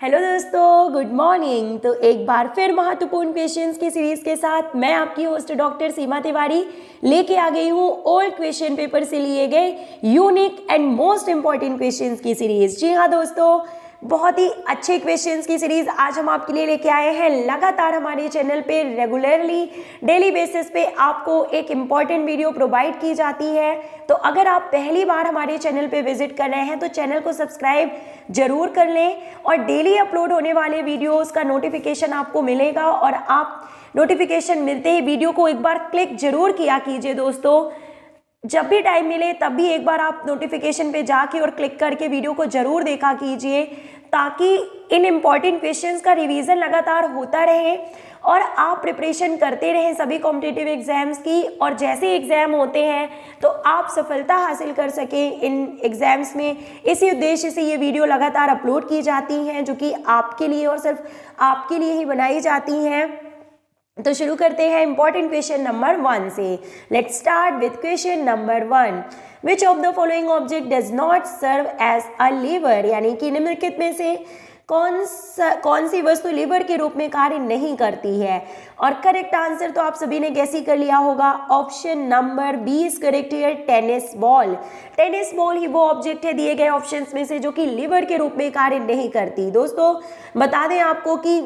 Hello दोस्तों, good morning. तो एक बार फिर महत्वपूर्ण क्वेश्चंस की सीरीज के साथ मैं आपकी होस्ट डॉक्टर सीमा तिवारी लेके आ गई हूँ ओल्ड क्वेश्चन पेपर से लिए गए unique and most important questions की सीरीज। जी हाँ दोस्तों, बहुत ही अच्छे क्वेश्चंस की सीरीज आज हम आपके लिए लेके आए हैं। लगातार हमारे चैनल पे रेगुलरली डेली बेसिस पे आपको एक इम्पॉर्टेंट वीडियो प्रोवाइड की जाती है। तो अगर आप पहली बार हमारे चैनल पे विजिट कर रहे हैं तो चैनल को सब्सक्राइब जरूर कर लें और डेली अपलोड होने वाले वीडियोस का नोटिफिकेशन आपको मिलेगा और आप नोटिफिकेशन मिलते ही वीडियो को एक बार क्लिक जरूर किया कीजिए दोस्तों। जब भी टाइम मिले तब भी एक बार आप नोटिफिकेशन पे जाके और क्लिक करके वीडियो को जरूर देखा कीजिए ताकि इन इम्पॉर्टेंट क्वेश्चंस का रिवीजन लगातार होता रहे और आप प्रिपरेशन करते रहें सभी कॉम्पिटिटिव एग्जाम्स की। और जैसे एग्जाम होते हैं तो आप सफलता हासिल कर सकें इन एग्जाम्स में, इसी उद्देश्य से ये वीडियो लगातार अपलोड की जाती हैं जो कि आपके लिए और सिर्फ आपके लिए ही बनाई जाती हैं। तो शुरू करते हैं इंपॉर्टेंट क्वेश्चन नंबर 1 से। Let's start with question number 1। Which of the following object does not serve as a lever, यानी कि निम्नलिखित में से कौन सी वस्तु लीवर के रूप में कार्य नहीं करती है। और करेक्ट आंसर तो आप सभी ने गैस ही कर लिया होगा, option number B is correct here, tennis ball. Tennis ball ही वो ऑब्जेक्ट है दिए गए ऑप्शंस में से जो कि लीवर के रूप में कार्य नहीं करती। दोस्तों बता दें आपको कि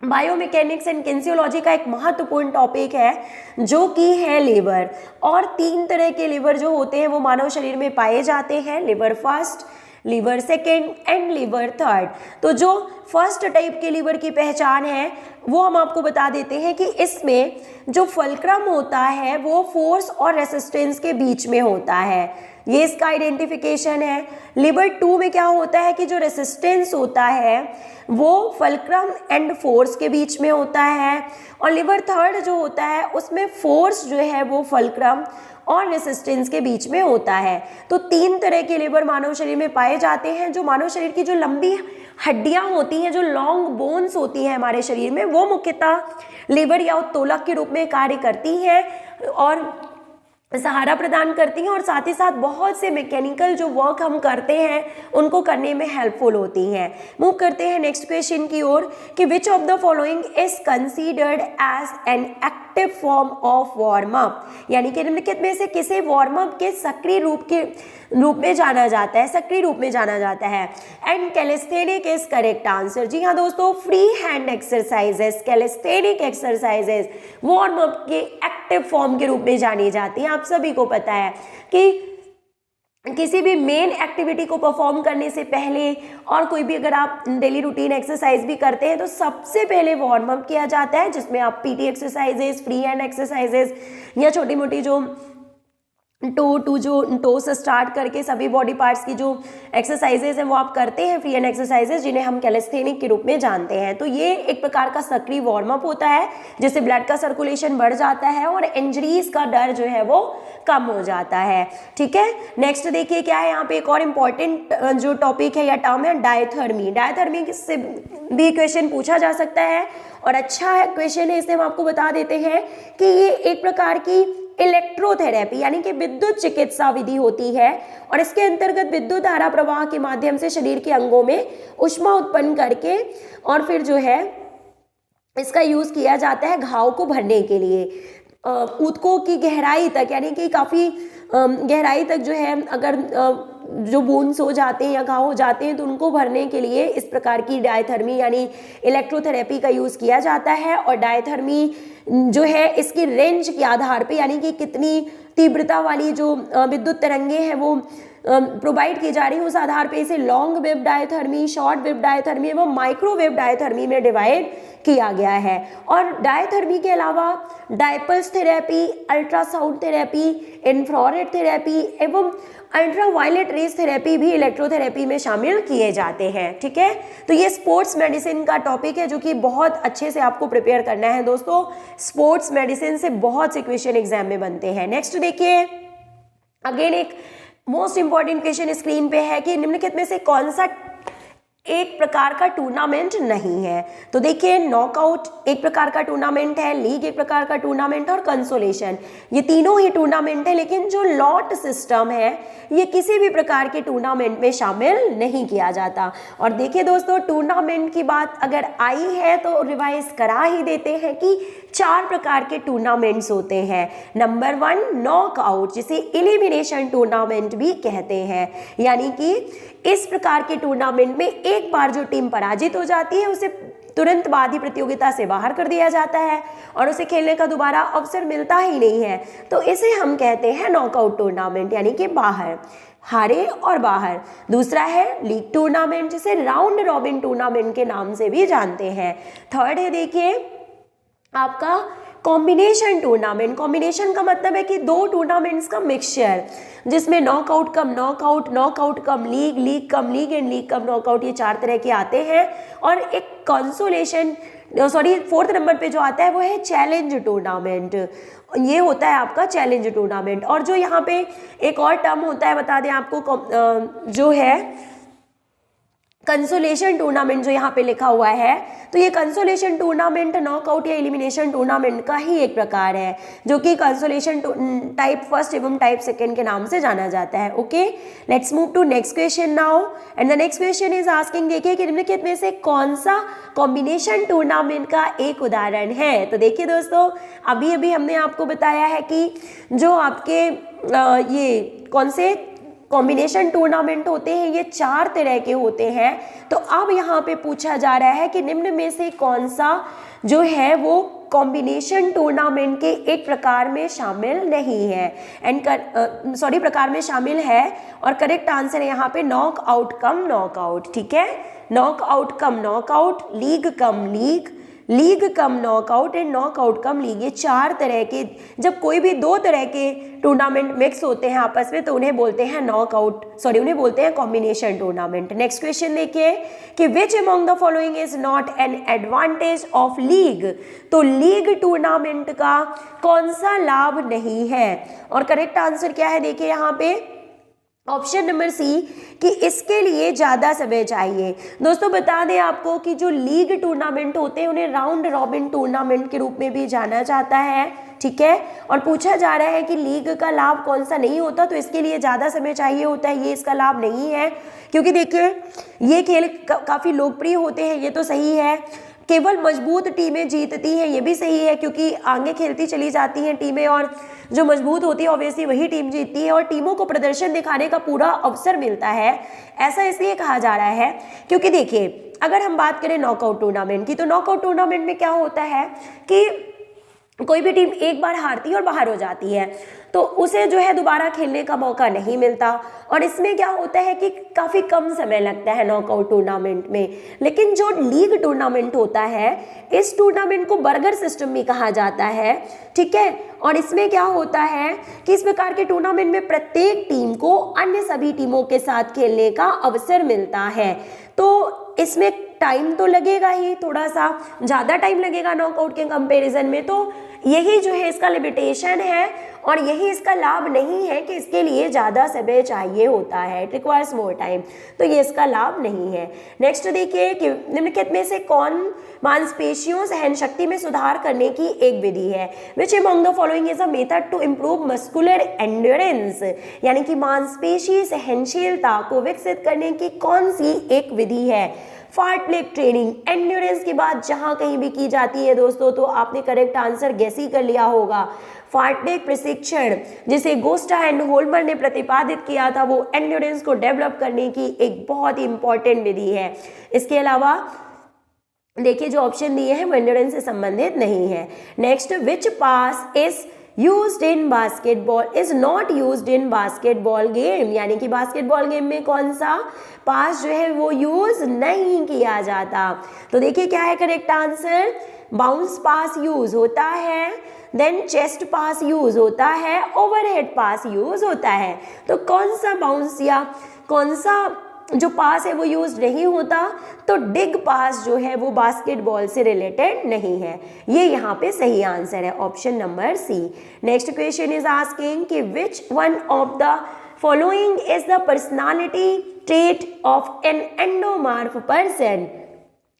बायोमैकेनिक्स एंड किनेसियोलॉजी का एक महत्वपूर्ण टॉपिक है जो कि है लीवर। और 3 तरह के लीवर जो होते हैं वो मानव शरीर में पाए जाते हैं, lever first, lever second and lever third. तो जो फर्स्ट टाइप के लीवर की पहचान है वो हम आपको बता देते हैं कि इसमें जो फलक्रम होता है वो फोर्स और रेसिस्टेंस के बीच में होता है, ये इसका आइडेंटिफिकेशन है। लीवर 2 में क्या होता है कि जो रेसिस्टेंस होता है वो फलक्रम एंड फोर्स के बीच में होता है। और लीवर थर्ड जो होता है उसमें फोर्स जो है वो फलक्रम और रेसिस्टेंस के बीच में होता है। तो 3 तरह के लीवर मानव शरीर में पाए जाते हैं। जो मानव शरीर की जो लंबी हड्डियां होती हैं, जो लॉन्ग बोन्स होती हैं हमारे शरीर में, वो मुख्यतः लीवर या उत्तोलक के रूप में कार्य करती हैं और सहारा प्रदान करती हैं और साथ ही साथ बहुत से मैकेनिकल जो वर्क हम करते हैं उनको करने में हेल्पफुल होती हैं। मूव करते हैं नेक्स्ट क्वेश्चन की ओर कि which of the following is considered as an active form of warm up, यानी कि निम्नलिखित में से किसे वार्म अप के सक्रिय रूप में जाना जाता है, सक्रिय रूप में जाना जाता है। And calisthenic is correct answer. जी हाँ दोस्तों, free hand exercises, calisthenic exercises warm up के एक्टिव फॉर्म के रूप में जानी जाती हैं। आप सभी को पता है कि किसी भी मेन एक्टिविटी को परफॉर्म करने से पहले और कोई भी अगर आप डेली रूटीन एक्सरसाइज भी करते हैं तो सबसे पहले वार्म अप किया जाता है, जिसमें आप PT exercises, free hand exercises या छोटी मोटी जो टो से स्टार्ट करके सभी बॉडी पार्ट्स की जो एक्सरसाइजेज हैं वो आप करते हैं, फ्री हैंड एक्सरसाइजेज, जिन्हें हम कैलिस्थेनिक के रूप में जानते हैं। तो ये एक प्रकार का सक्रिय वार्म अप होता है जिससे ब्लड का सर्कुलेशन बढ़ जाता है और इंजरीज का डर जो है वो कम हो जाता है। ठीक है, नेक्स्ट देखिए क्या है यहाँ पे, एक और इम्पॉर्टेंट जो टॉपिक है या टर्म है डायथर्मी। डायथर्मी से भी क्वेश्चन पूछा जा सकता है और अच्छा क्वेश्चन है, इसे हम आपको बता देते हैं कि ये एक प्रकार की इलेक्ट्रोथेरेपी यानी कि विद्युत चिकित्सा विधि होती है और इसके अंतर्गत विद्युत धारा प्रवाह के माध्यम से शरीर के अंगों में ऊष्मा उत्पन्न करके और फिर जो है इसका यूज किया जाता है घाव को भरने के लिए। ऊतकों की गहराई तक, यानी कि काफी गहराई तक जो है अगर जो बोन्स हो जाते हैं या घाव हो जाते हैं तो उनको भरने के लिए इस प्रकार की डायथर्मी यानी इलेक्ट्रोथेरेपी का यूज किया जाता है। और डायथर्मी जो है इसकी रेंज के आधार पे, यानी कि कितनी तीव्रता वाली जो विद्युत तरंगे हैं वो प्रोवाइड की जा रही है, उस आधार पे इसे long wave diathermy, short wave diathermy एवं माइक्रोवेव डायथर्मी में डिवाइड किया गया है। और डायथर्मी के अलावा diapulse therapy, ultrasound therapy, infrared therapy एवं अल्ट्रावायलेट रेज थेरेपी भी इलेक्ट्रोथेरेपी में शामिल किए जाते हैं। ठीक है, तो ये स्पोर्ट्स मेडिसिन का टॉपिक है जो कि बहुत अच्छे से आपको प्रिपेयर करना है दोस्तों। स्पोर्ट्स मेडिसिन से बहुत से क्वेश्चन एग्जाम में बनते हैं। नेक्स्ट देखिए, अगेन एक मोस्ट इंपॉर्टेंट क्वेश्चन स्क्रीन पे है कि निम्नलिखित में से कौन सा एक प्रकार का टूर्नामेंट नहीं है। तो देखिए, नॉकआउट एक प्रकार का टूर्नामेंट है, लीग एक प्रकार का टूर्नामेंट और कंसोलेशन, ये तीनों ही टूर्नामेंट है। लेकिन जो लॉट सिस्टम है ये किसी भी प्रकार के टूर्नामेंट में शामिल नहीं किया जाता। और देखिए दोस्तों, टूर्नामेंट की बात अगर आई है तो रिवाइज करा ही देते हैं कि 4 प्रकार के टूर्नामेंट्स होते हैं। नंबर 1 नॉकआउट, जिसे एलिमिनेशन टूर्नामेंट भी कहते हैं, यानी कि इस प्रकार के टूर्नामेंट में एक बार जो टीम पराजित हो जाती है उसे तुरंत बाद ही प्रतियोगिता से बाहर कर दिया जाता है और उसे खेलने का दोबारा अवसर मिलता ही नहीं है। तो इसे हम कहते हैं नॉकआउट टूर्नामेंट, यानी कि बाहर, हारे और बाहर। दूसरा है लीग टूर्नामेंट, जिसे राउंड रॉबिन टूर्नामेंट के नाम से भी जानते हैं। थर्ड है देखिए आपका कॉम्बिनेशन टूर्नामेंट। कॉम्बिनेशन का मतलब है कि 2 टूर्नामेंट्स का मिक्सचर, जिसमें knockout come knockout, knockout come league, league cum league and league cum knockout, ये 4 तरह के आते हैं। और एक कंसोलेशन फोर्थ नंबर पे जो आता है वो है चैलेंज टूर्नामेंट, ये होता है आपका चैलेंज टूर्नामेंट। और जो यहाँ पे एक और टर्म होता है, बता दें आपको, जो है कंसोलेशन टूर्नामेंट, जो यहाँ पे लिखा हुआ है, तो ये कंसोलेशन टूर्नामेंट नॉकआउट या एलिमिनेशन टूर्नामेंट का ही एक प्रकार है, जो कि कंसोलेशन टाइप फर्स्ट एवं टाइप सेकंड के नाम से जाना जाता है। Okay, let's move to next question now. And the next question is asking, देखिए कि निम्नलिखित में से कौन सा कॉम्बिनेशन टूर्नामेंट का एक उदाहरण है। तो देखिए दोस्तों, अभी अभी हमने आपको बताया है कि जो आपके ये कौन से कॉम्बिनेशन टूर्नामेंट होते हैं, ये 4 तरह के होते हैं। तो अब यहाँ पे पूछा जा रहा है कि निम्न में से कौन सा जो है वो कॉम्बिनेशन टूर्नामेंट के एक प्रकार में शामिल नहीं है, प्रकार में शामिल है। और करेक्ट आंसर है यहाँ पे नॉकआउट कम नॉकआउट। ठीक है, knockout come knockout, league cum league, league cum knockout and knockout come league, ये 4 तरह के, जब कोई भी 2 तरह के टूर्नामेंट मिक्स होते हैं आपस में तो उन्हें बोलते हैं उन्हें बोलते हैं कॉम्बिनेशन टूर्नामेंट। नेक्स्ट क्वेश्चन देखिए कि विच among the following is not an advantage of league. तो लीग टूर्नामेंट का कौन सा लाभ नहीं है, और करेक्ट आंसर क्या है देखिए यहाँ पे ऑप्शन नंबर सी, कि इसके लिए ज़्यादा समय चाहिए। दोस्तों बता दें आपको कि जो लीग टूर्नामेंट होते हैं उन्हें राउंड रॉबिन टूर्नामेंट के रूप में भी जाना जाता है। ठीक है, और पूछा जा रहा है कि लीग का लाभ कौन सा नहीं होता, तो इसके लिए ज़्यादा समय चाहिए होता है, ये इसका लाभ नहीं है। क्योंकि देखिए ये खेल काफ़ी लोकप्रिय होते हैं, ये तो सही है। केवल मजबूत टीमें जीतती हैं, ये भी सही है, क्योंकि आगे खेलती चली जाती हैं टीमें और जो मजबूत होती है ऑब्वियसली वही टीम जीतती है और टीमों को प्रदर्शन दिखाने का पूरा अवसर मिलता है। ऐसा इसलिए कहा जा रहा है क्योंकि देखिए अगर हम बात करें नॉकआउट टूर्नामेंट की, तो नॉकआउट टूर्नामेंट में क्या होता है कि कोई भी टीम एक बार हारती है और बाहर हो जाती है तो उसे जो है दोबारा खेलने का मौका नहीं मिलता। और इसमें क्या होता है कि काफ़ी कम समय लगता है नॉकआउट टूर्नामेंट में। लेकिन जो लीग टूर्नामेंट होता है, इस टूर्नामेंट को बर्गर सिस्टम भी कहा जाता है। ठीक है, और इसमें क्या होता है कि इस प्रकार के टूर्नामेंट में प्रत्येक टीम को अन्य सभी टीमों के साथ खेलने का अवसर मिलता है। तो इसमें टाइम तो लगेगा ही, थोड़ा सा ज़्यादा टाइम लगेगा नॉकआउट के कंपैरिजन में। तो यही जो है इसका लिमिटेशन है और यही इसका लाभ नहीं है कि इसके लिए ज़्यादा समय चाहिए होता है, इट रिक्वायर्स मोर टाइम, तो ये इसका लाभ नहीं है। नेक्स्ट देखिए कि निम्नलिखित में से कौन मांसपेशियों सहन शक्ति में सुधार करने की एक विधि है। Which among the following is a method to improve muscular endurance, यानी कि मांसपेशी सहनशीलता को विकसित करने की कौन सी एक विधि है। फार्टलेग ट्रेनिंग एंड्योरेंस की बात जहां कहीं भी की जाती है दोस्तों तो आपने करेक्ट आंसर गेस ही कर लिया होगा। फार्टलेग प्रशिक्षण जिसे गोस्टा एंड होल्मर ने प्रतिपादित किया था वो एंड्योरेंस को डेवलप करने की एक बहुत ही इंपॉर्टेंट विधि है। इसके अलावा देखिए जो ऑप्शन दिए हैं वो एंड्योरेंस से संबंधित नहीं है। Next, which pass is used in basketball is not used in basketball game, यानी कि बास्केटबॉल गेम में कौन सा पास जो है वो यूज नहीं किया जाता। तो देखिए क्या है correct answer, bounce pass use होता है, देन चेस्ट पास यूज होता है, ओवरहेड पास यूज होता है। तो कौन सा बाउंस या कौन सा जो पास है वो यूज नहीं होता, तो डिग पास जो है वो बास्केटबॉल से रिलेटेड नहीं है। ये यहाँ पे सही आंसर है, option number C. Next question is asking कि which one of the following is the personality state of an endomorph person,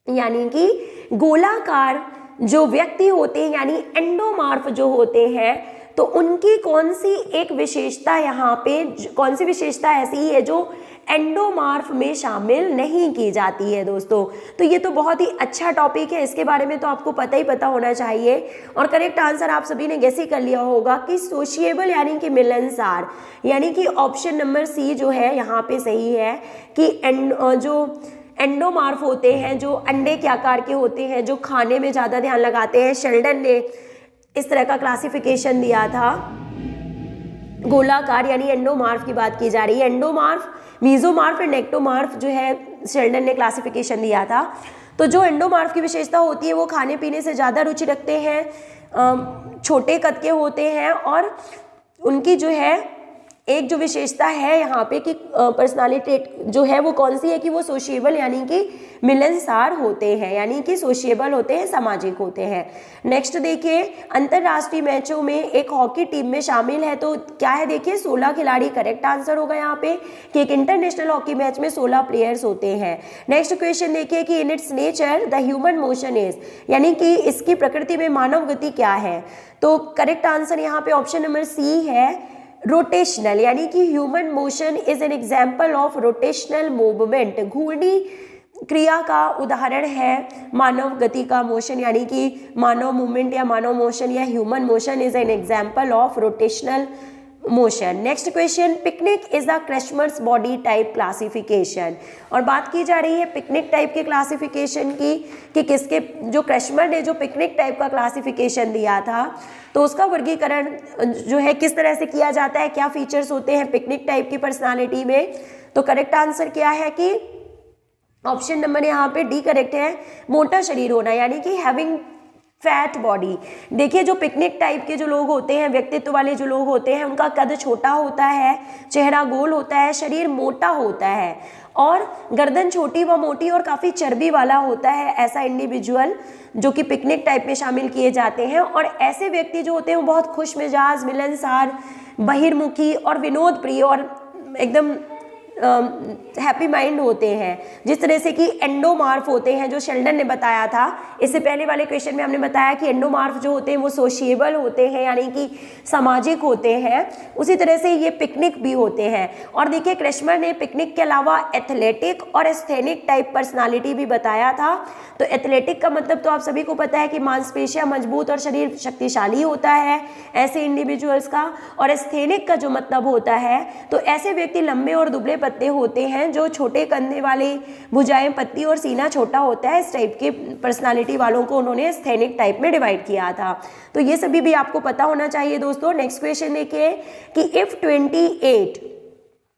यानी कि गोलाकार जो व्यक्ति होते हैं यानी एंडोमॉर्फ जो होते हैं, तो उनकी कौन सी एक विशेषता यहाँ पे, कौन सी विशेषता ऐसी है जो एंडोमॉर्फ में शामिल नहीं की जाती है दोस्तों। तो ये तो बहुत ही अच्छा टॉपिक है, इसके बारे में तो आपको पता होना चाहिए। और करेक्ट आंसर आप सभी ने गैस ही कर लिया होगा कि सोशिएबल यानी कि मिलनसार, यानी कि ऑप्शन नंबर सी जो है यहाँ पे सही है कि जो एंडोमॉर्फ होते हैं, जो अंडे के आकार के होते हैं, जो खाने में ज़्यादा ध्यान लगाते हैं, शेल्डन ने इस तरह का क्लासिफिकेशन दिया था। गोलाकार यानी एंडोमॉर्फ की बात की जा रही है। एंडोमॉर्फ, मीजोमॉर्फ एंड एक्टोमॉर्फ जो है शेल्डन ने क्लासिफिकेशन दिया था। तो जो एंडोमॉर्फ की विशेषता होती है वो खाने पीने से ज़्यादा रुचि रखते हैं, छोटे कद के होते हैं, और उनकी जो है एक जो विशेषता है यहाँ पे कि पर्सनालिटी जो है वो कौन सी है कि वो सोशिएबल यानी कि मिलनसार होते हैं, यानी कि सोशिएबल होते हैं, सामाजिक होते हैं। नेक्स्ट देखिए, अंतरराष्ट्रीय मैचों में एक हॉकी टीम में शामिल है, तो क्या है देखिए 16 खिलाड़ी करेक्ट आंसर होगा यहाँ पे कि एक इंटरनेशनल हॉकी मैच में 16 प्लेयर्स होते हैं। नेक्स्ट क्वेश्चन देखिए कि in its nature the human motion is, यानी कि इसकी प्रकृति में मानव गति क्या है, तो करेक्ट आंसर यहाँ पे ऑप्शन नंबर सी है रोटेशनल, यानी कि human motion is an example of rotational movement. घूर्णी क्रिया का उदाहरण है मानव गति का मोशन, यानी कि मानव मूवमेंट या मानव मोशन या human motion is an example of rotational motion. Next question, picnic is the Kretschmer's body type classification, और बात की जा रही है पिकनिक टाइप के क्लासिफिकेशन की कि किसके, जो क्रैशमर ने जो पिकनिक टाइप का क्लासिफिकेशन दिया था तो उसका वर्गीकरण जो है किस तरह से किया जाता है, क्या फीचर्स होते हैं पिकनिक टाइप की पर्सनालिटी में। तो करेक्ट आंसर क्या है कि ऑप्शन नंबर यहाँ पे डी करेक्ट है, मोटा शरीर होना, यानी कि हैविंग फैट बॉडी। देखिए जो पिकनिक टाइप के जो लोग होते हैं, व्यक्तित्व वाले जो लोग होते हैं, उनका कद छोटा होता है, चेहरा गोल होता है, शरीर मोटा होता है और गर्दन छोटी व मोटी और काफ़ी चर्बी वाला होता है। ऐसा इंडिविजुअल जो कि पिकनिक टाइप में शामिल किए जाते हैं। और ऐसे व्यक्ति जो होते हैं वो बहुत खुश मिजाज, मिलनसार, बहिर्मुखी और विनोद प्रिय और एकदम हैप्पी माइंड होते हैं, जिस तरह से कि एंडोमॉर्फ होते हैं जो शेल्डन ने बताया था। इससे पहले वाले क्वेश्चन में हमने बताया कि एंडोमॉर्फ जो होते हैं वो सोशिएबल होते हैं, यानी कि सामाजिक होते हैं। उसी तरह से ये पिकनिक भी होते हैं। और देखिए क्रैशमर ने पिकनिक के अलावा एथलेटिक और एस्थेनिक टाइप पर्सनालिटी भी बताया था। तो एथलेटिक का मतलब तो आप सभी को पता है कि मांसपेशियां मजबूत और शरीर शक्तिशाली होता है ऐसे इंडिविजुअल्स का। और एस्थेनिक का जो मतलब होता है तो ऐसे व्यक्ति लंबे और दुबले पत्ते होते हैं, जो छोटे कंधे वाले, भुजाएं पत्ती और सीना छोटा होता है। इस टाइप के पर्सनालिटी वालों को उन्होंने एस्थेनिक टाइप में डिवाइड किया था। तो ये सभी भी आपको पता होना चाहिए दोस्तों। नेक्स्ट क्वेश्चन देखिए कि if 28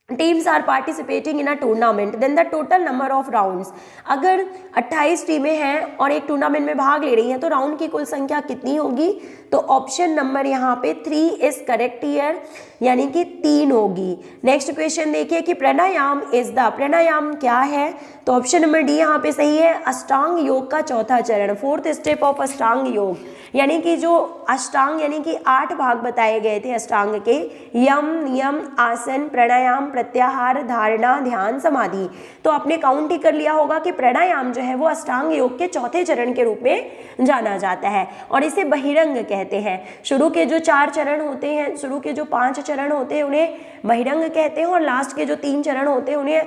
teams are participating in a tournament then the total number of rounds, अगर 28 टीमें हैं और एक टूर्नामेंट में भाग ले रही हैं तो राउंड की कुल संख्या कितनी होगी। तो ऑप्शन नंबर यहाँ पे 3 इज करेक्ट ईयर, यानी कि 3 होगी। नेक्स्ट क्वेश्चन देखिए कि प्राणायाम इज द, प्राणायाम क्या है। तो ऑप्शन नंबर डी यहाँ पे सही है, अष्टांग योग का चौथा चरण, 4th स्टेप ऑफ अष्टांग योग। यानी कि जो अष्टांग यानी कि 8 भाग बताए गए थे अष्टांग के, यम, नियम, आसन, प्राणायाम, प्रत्याहार, धारणा, ध्यान, समाधि। तो आपने काउंट ही कर लिया होगा कि प्राणायाम जो है वो अष्टांग योग के चौथे चरण के रूप में जाना जाता है और इसे बहिरंग कहते हैं। शुरू के जो 4 चरण होते हैं, शुरू के जो 5 चरण होते हैं उन्हें बहिरंग कहते हैं और लास्ट के जो 3 चरण होते हैं उन्हें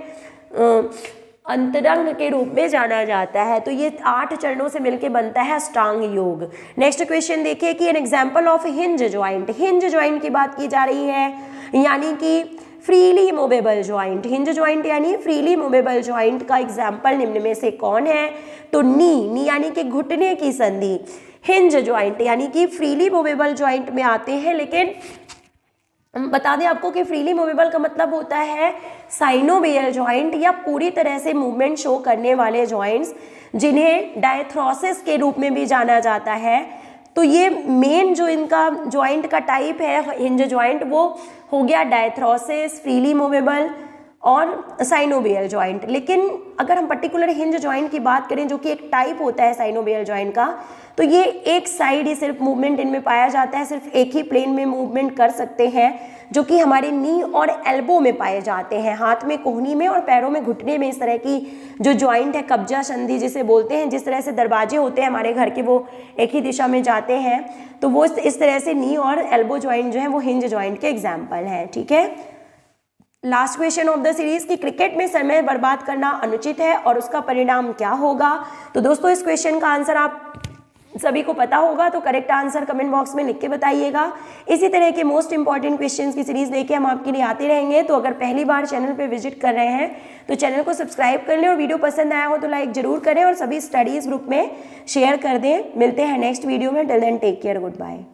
अंतरंग के रूप में जाना जाता है। तो ये 8 चरणों से मिलकर बनता है अष्टांग योग। नेक्स्ट क्वेश्चन देखिए कि N example of hinge joint, hinge joint की बात की जा रही है, यानी कि freely movable joint. Hinge joint यानी फ्रीली मूवेबल ज्वाइंट का एग्जाम्पल निम्न में से कौन है। तो नी यानी कि घुटने की संधि, हिंज ज्वाइंट यानी कि फ्रीली मूवेबल ज्वाइंट में आते हैं। लेकिन बता दें आपको कि फ्रीली मूवेबल का मतलब होता है साइनोवियल ज्वाइंट या पूरी तरह से मूवमेंट शो करने वाले ज्वाइंट्स, जिन्हें डायथ्रोसिस के रूप में भी जाना जाता है। तो ये मेन जो इनका ज्वाइंट का टाइप है हिंज ज्वाइंट वो हो गया डायथ्रोसिस, फ्रीली मूवेबल और साइनोवियल जॉइंट। लेकिन अगर हम पर्टिकुलर हिंज जॉइंट की बात करें जो कि एक टाइप होता है साइनोवियल जॉइंट का, तो ये एक साइड ही सिर्फ मूवमेंट इनमें पाया जाता है, सिर्फ एक ही प्लेन में मूवमेंट कर सकते हैं, जो कि हमारे नी और एल्बो में पाए जाते हैं, हाथ में कोहनी में और पैरों में घुटने में। इस तरह की जो जॉइंट है कब्जा संधि जिसे बोलते हैं, जिस तरह से दरवाजे होते हैं हमारे घर के वो एक ही दिशा में जाते हैं, तो वो इस तरह से नी और एल्बो जॉइंट जो है वो हिंज जॉइंट के एग्जाम्पल हैं। ठीक है, last question of the series कि क्रिकेट में समय बर्बाद करना अनुचित है और उसका परिणाम क्या होगा। तो दोस्तों इस क्वेश्चन का आंसर आप सभी को पता होगा, तो करेक्ट आंसर कमेंट बॉक्स में लिख के बताइएगा। इसी तरह के मोस्ट इंपॉर्टेंट क्वेश्चंस की सीरीज लेके हम आपके लिए आते रहेंगे। तो अगर पहली बार चैनल पे विजिट कर रहे हैं तो चैनल को सब्सक्राइब कर लें और वीडियो पसंद आया हो तो लाइक जरूर करें और सभी स्टडीज ग्रुप में शेयर कर दें। मिलते हैं नेक्स्ट वीडियो में। Till then take care, good bye.